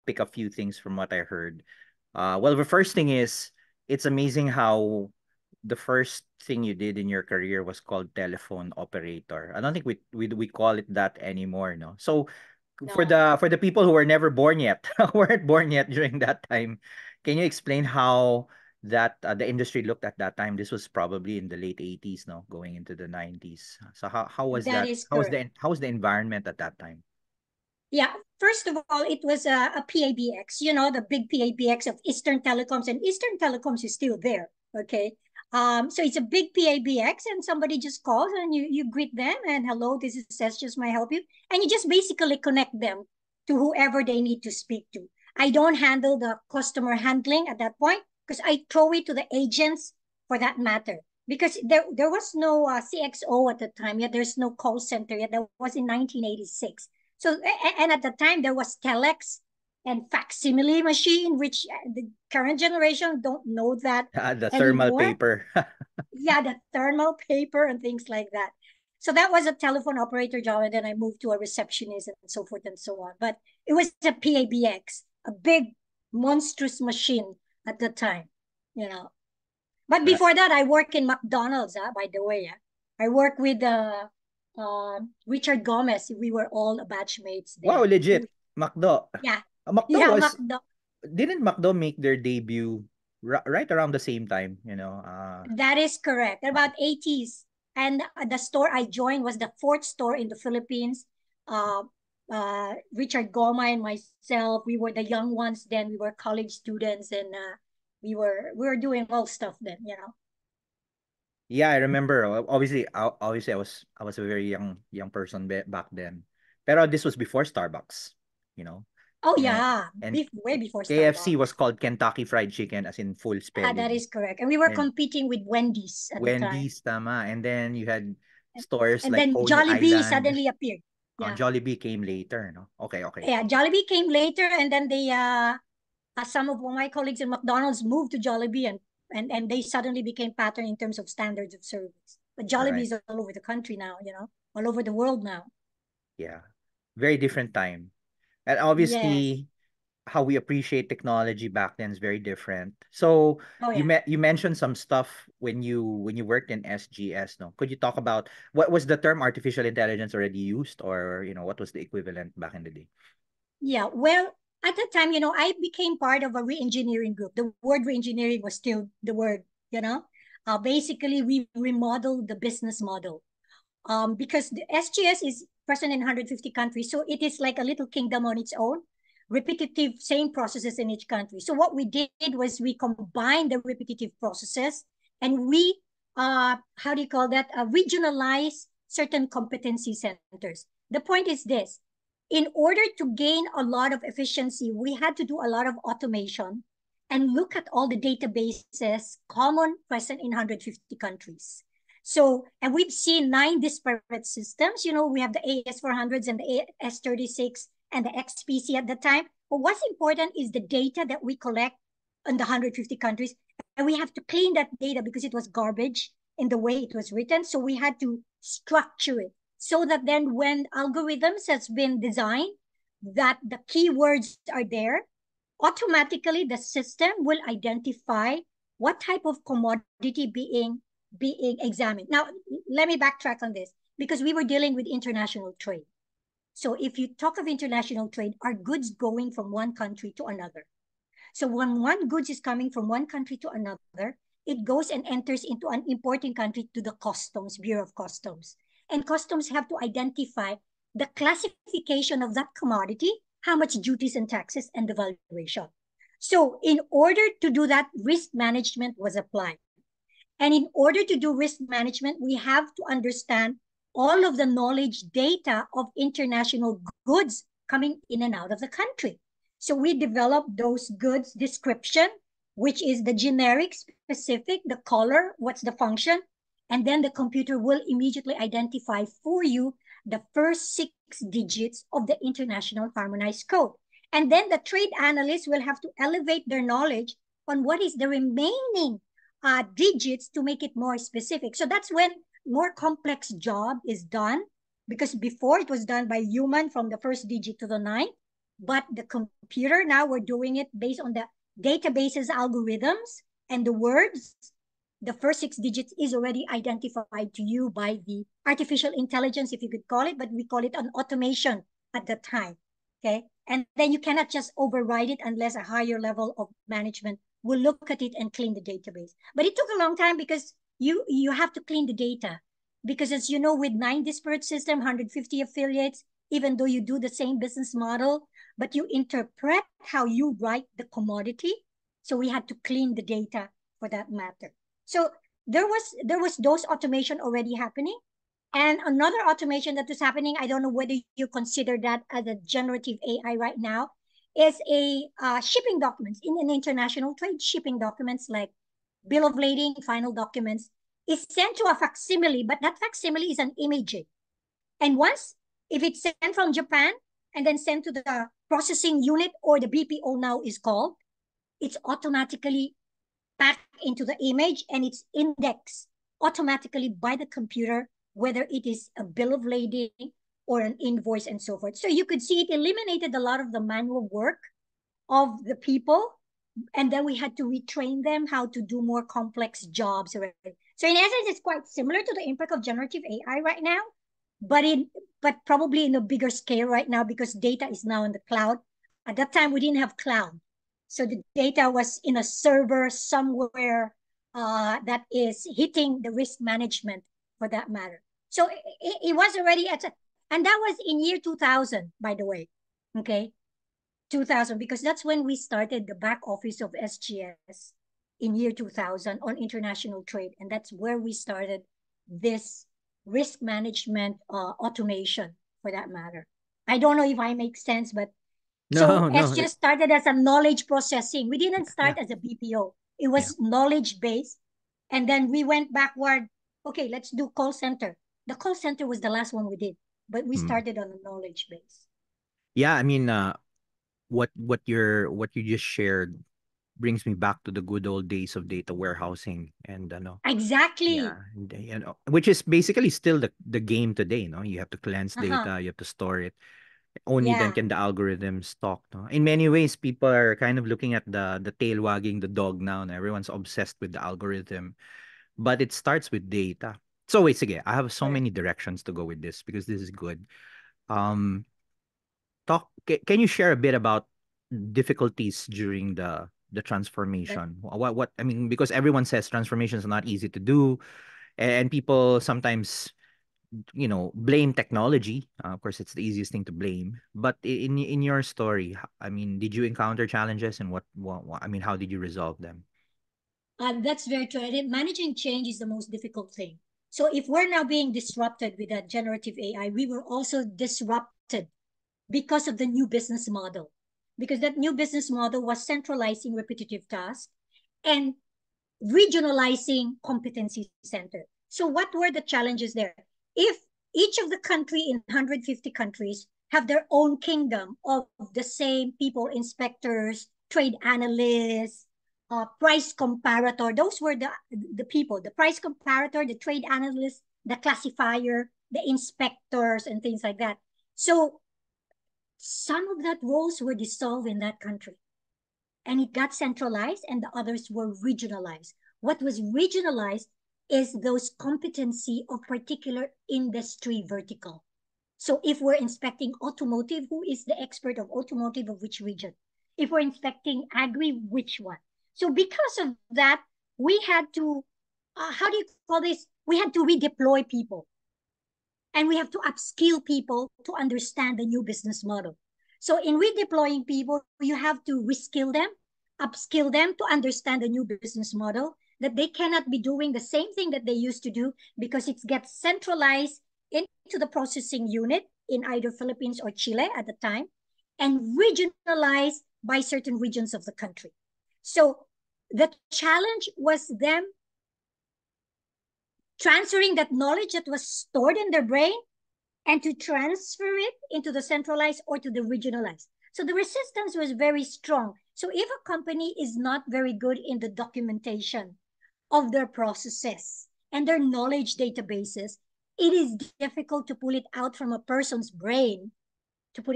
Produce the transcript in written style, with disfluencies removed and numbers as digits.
pick a few things from what I heard. Well, the first thing is it's amazing how the first thing you did in your career was called telephone operator. I don't think we call it that anymore, no. So No. for the people who were never born yet, weren't born yet during that time, can you explain how that the industry looked at that time? This was probably in the late 80s, no, going into the 90s. So how was That that? is correct. How was the environment at that time? Yeah, first of all, it was a PABX, you know, the big PABX of Eastern Telecoms, and Eastern Telecoms is still there. Okay. So it's a big PABX, and somebody just calls and you greet them and hello, this is just may I help you? And you just basically connect them to whoever they need to speak to. I don't handle the customer handling at that point because I throw it to the agents for that matter. Because there was no CXO at the time yet. There's no call center yet. That was in 1986. So, and at the time there was telex and facsimile machine, which the current generation don't know that The thermal anymore. paper. Yeah, the thermal paper and things like that. So that was a telephone operator job, and then I moved to a receptionist and so forth and so on. But it was a PABX, a big, monstrous machine at the time, you know. But Right. before that, I work in McDonald's, by the way. I work with Richard Gomez. We were all batchmates Wow, there. legit. McDo. Yeah. McDo Yeah, was McDo. didn't McDo make their debut right around the same time, you know? That is correct. About 80s. And the store I joined was the fourth store in the Philippines. Uh, Richard Goma and myself, we were the young ones then. We were college students, and we were doing all stuff then, you know. Yeah, I remember. Obviously, I was a very young person back then. Pero this was before Starbucks, you know. Oh And yeah, and way before KFC Starbucks. was called Kentucky Fried Chicken, as in full That spelling. is correct. And we were And competing with Wendy's at the time. Wendy's, tama. And then you had And, stores and like then Coney Jollibee Island. suddenly appeared. Yeah. Jollibee came later, no? Okay, okay. Yeah, Jollibee came later, and then some of my colleagues in McDonald's moved to Jollibee, and they suddenly became pattern in terms of standards of service. But Jollibee Right. is all over the country now, you know, all over the world now. Yeah. Very different time. And Yes. obviously, how we appreciate technology back then is very different. So Oh yeah. you mentioned some stuff when you worked in SGS, no? Could you talk about what was the term artificial intelligence already used, or you know what was the equivalent back in the day? Yeah. Well, at that time, you know, I became part of a re-engineering group. The word re-engineering was still the word, you know. Basically, we remodeled the business model. Because the SGS is present in 150 countries, so it is like a little kingdom on its own, repetitive, same processes in each country. So what we did was we combined the repetitive processes, and we, how do you call that, regionalize certain competency centers. The point is this: in order to gain a lot of efficiency, we had to do a lot of automation and look at all the databases common present in 150 countries. So, and we've seen 9 disparate systems. You know, we have the AS400s and the AS36 and the XPC at the time. But what's important is the data that we collect in the 150 countries. And we have to clean that data because it was garbage in the way it was written. So we had to structure it so that then when algorithms has been designed, that the keywords are there, automatically the system will identify what type of commodity being examined. Now, let me backtrack on this because we were dealing with international trade. So if you talk of international trade, are goods going from one country to another? So when one goods is coming from one country to another, it goes and enters into an importing country to the customs, Bureau of Customs. And customs have to identify the classification of that commodity, how much duties and taxes, and the valuation. So in order to do that, risk management was applied. And in order to do risk management, we have to understand all of the knowledge data of international goods coming in and out of the country. So we developed those goods description, which is the generic, specific, the color, what's the function, and then the computer will immediately identify for you the first 6 digits of the international harmonized code. And then the trade analyst will have to elevate their knowledge on what is the remaining digits to make it more specific. So that's when more complex job is done because before it was done by human from the first digit to the ninth. But the computer, now we're doing it based on the database's algorithms and the words. The first 6 digits is already identified to you by the artificial intelligence, if you could call it, but we call it an automation at the time. Okay. And then you cannot just override it unless a higher level of management will look at it and clean the database. But it took a long time because you have to clean the data. Because as you know, with 9 disparate systems, 150 affiliates, even though you do the same business model, but you interpret how you write the commodity. So we had to clean the data for that matter. So there was those automation already happening. And another automation that is happening, I don't know whether you consider that as a generative AI right now, is a shipping documents in an international trade. Shipping documents like bill of lading, final documents, is sent to a facsimile, but that facsimile is an imaging. And once, if it's sent from Japan and then sent to the processing unit, or the BPO now is called, it's automatically packed into the image and it's indexed automatically by the computer, whether it is a bill of lading or an invoice and so forth. So you could see it eliminated a lot of the manual work of the people. And then we had to retrain them how to do more complex jobs. Right? So in essence, it's quite similar to the impact of generative AI right now, but probably in a bigger scale right now because data is now in the cloud. At that time, we didn't have cloud. So the data was in a server somewhere that is hitting the risk management for that matter. So it was already and that was in year 2000, by the way. Okay. 2000, because that's when we started the back office of SGS in year 2000 on international trade. And that's where we started this risk management automation for that matter. I don't know if I make sense, but so No, no. SGS started as a knowledge processing. We didn't Yeah, start as a BPO. It yeah. was knowledge based. And then we went backward. Okay, let's do call center. The call center was the last one we did, but we Mm. started on a knowledge base. Yeah, I mean, what you just shared brings me back to the good old days of data warehousing and Exactly. yeah, and, which is basically still the game today, no? You have to cleanse Uh-huh. data, you have to store it. Only then Yeah. can the algorithms talk, no? In many ways, people are kind of looking at the tail wagging the dog now, and everyone's obsessed with the algorithm. But it starts with data. So wait, sige, I have so Correct. many directions to go with this because this is good. Um, can you share a bit about difficulties during the That transformation? What I mean, because everyone says transformations are not easy to do, and people sometimes blame technology. Of course, it's the easiest thing to blame. But in your story, I mean, did you encounter challenges, and what I mean, how did you resolve them? that's very true. I think managing change is the most difficult thing. So if we're now being disrupted with a generative AI, we were also disrupted because of the new business model. Because that new business model was centralizing repetitive tasks and regionalizing competency center. So what were the challenges there? If each of the country in 150 countries have their own kingdom of the same people, inspectors, trade analysts, price comparator, those were the people, the price comparator, the trade analyst, the classifier, the inspectors, and things like that. So some of that roles were dissolved in that country and it got centralized and the others were regionalized. What was regionalized is those competency of particular industry vertical. So if we're inspecting automotive, who is the expert of automotive of which region? If we're inspecting agri, which one? So because of that, we had to, how do you call this? We had to redeploy people and we have to upskill people to understand the new business model. So in redeploying people, you have to reskill them, upskill them to understand the new business model, that they cannot be doing the same thing that they used to do because it gets centralized into the processing unit in either Philippines or Chile at the time and regionalized by certain regions of the country. So the challenge was them transferring that knowledge that was stored in their brain and to transfer it into the centralized or to the regionalized. So the resistance was very strong. So if a company is not very good in the documentation of their processes and their knowledge databases, it is difficult to pull it out from a person's brain to put it